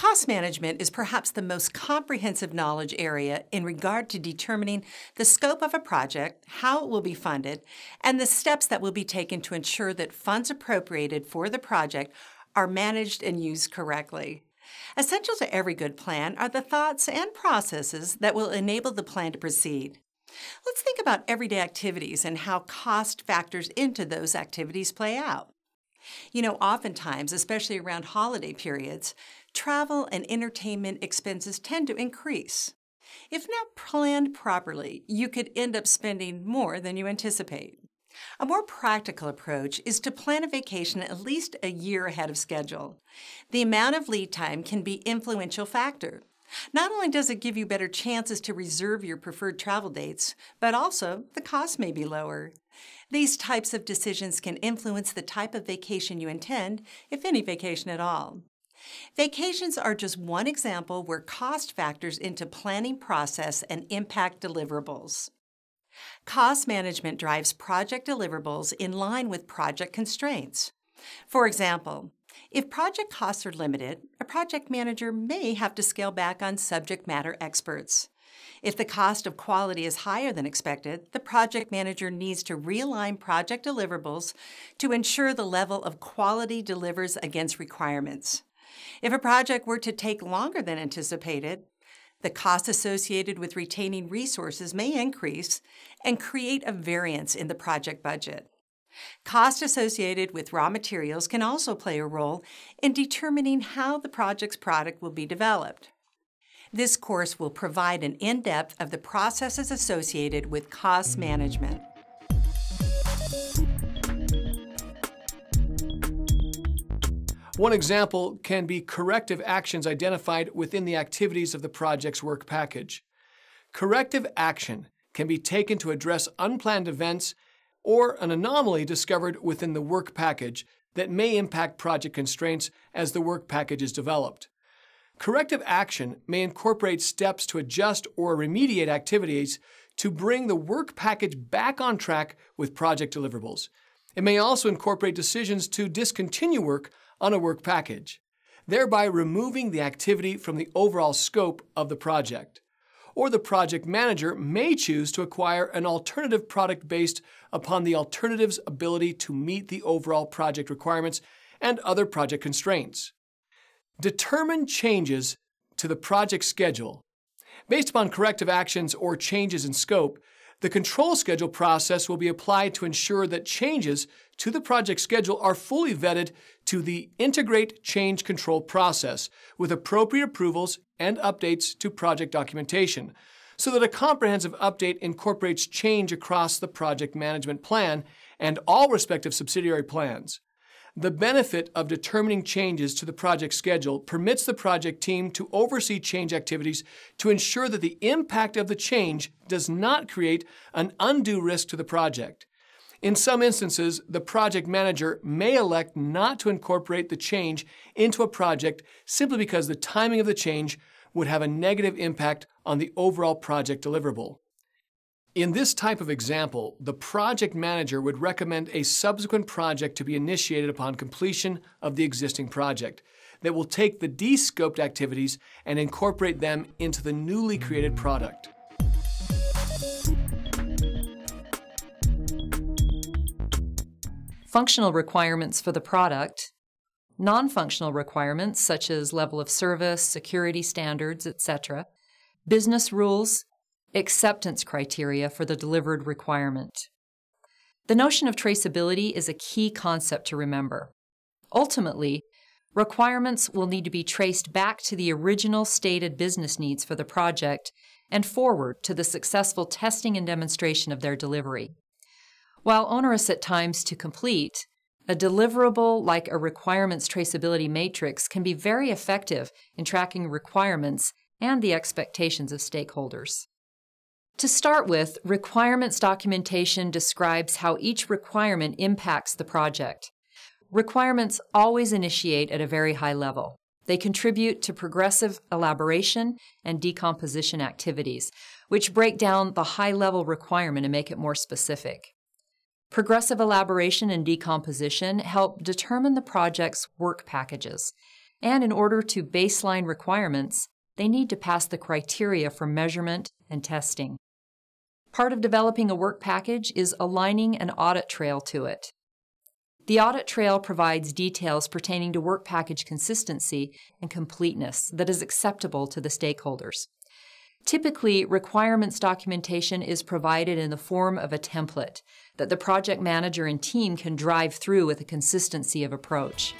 Cost management is perhaps the most comprehensive knowledge area in regard to determining the scope of a project, how it will be funded, and the steps that will be taken to ensure that funds appropriated for the project are managed and used correctly. Essential to every good plan are the thoughts and processes that will enable the plan to proceed. Let's think about everyday activities and how cost factors into those activities play out. Oftentimes, especially around holiday periods, travel and entertainment expenses tend to increase. If not planned properly, you could end up spending more than you anticipate. A more practical approach is to plan a vacation at least a year ahead of schedule. The amount of lead time can be an influential factor. Not only does it give you better chances to reserve your preferred travel dates, but also the cost may be lower. These types of decisions can influence the type of vacation you intend, if any vacation at all. Vacations are just one example where cost factors into planning process and impact deliverables. Cost management drives project deliverables in line with project constraints. For example, if project costs are limited, a project manager may have to scale back on subject matter experts. If the cost of quality is higher than expected, the project manager needs to realign project deliverables to ensure the level of quality delivers against requirements. If a project were to take longer than anticipated, the cost associated with retaining resources may increase and create a variance in the project budget. Cost associated with raw materials can also play a role in determining how the project's product will be developed. This course will provide an in-depth of the processes associated with cost management. One example can be corrective actions identified within the activities of the project's work package. Corrective action can be taken to address unplanned events or an anomaly discovered within the work package that may impact project constraints as the work package is developed. Corrective action may incorporate steps to adjust or remediate activities to bring the work package back on track with project deliverables. It may also incorporate decisions to discontinue work on a work package, thereby removing the activity from the overall scope of the project. Or the project manager may choose to acquire an alternative product based upon the alternative's ability to meet the overall project requirements and other project constraints. Determine changes to the project schedule. Based upon corrective actions or changes in scope, the control schedule process will be applied to ensure that changes to the project schedule are fully vetted to the Integrate Change Control process with appropriate approvals and updates to project documentation, so that a comprehensive update incorporates change across the project management plan and all respective subsidiary plans. The benefit of determining changes to the project schedule permits the project team to oversee change activities to ensure that the impact of the change does not create an undue risk to the project. In some instances, the project manager may elect not to incorporate the change into a project simply because the timing of the change would have a negative impact on the overall project deliverable. In this type of example, the project manager would recommend a subsequent project to be initiated upon completion of the existing project that will take the de-scoped activities and incorporate them into the newly created product. Functional requirements for the product, non-functional requirements such as level of service, security standards, etc., business rules, acceptance criteria for the delivered requirement. The notion of traceability is a key concept to remember. Ultimately, requirements will need to be traced back to the original stated business needs for the project and forward to the successful testing and demonstration of their delivery. While onerous at times to complete, a deliverable like a requirements traceability matrix can be very effective in tracking requirements and the expectations of stakeholders. To start with, requirements documentation describes how each requirement impacts the project. Requirements always initiate at a very high level. They contribute to progressive elaboration and decomposition activities, which break down the high-level requirement and make it more specific. Progressive elaboration and decomposition help determine the project's work packages. And in order to baseline requirements, they need to pass the criteria for measurement and testing. Part of developing a work package is aligning an audit trail to it. The audit trail provides details pertaining to work package consistency and completeness that is acceptable to the stakeholders. Typically, requirements documentation is provided in the form of a template that the project manager and team can drive through with a consistency of approach.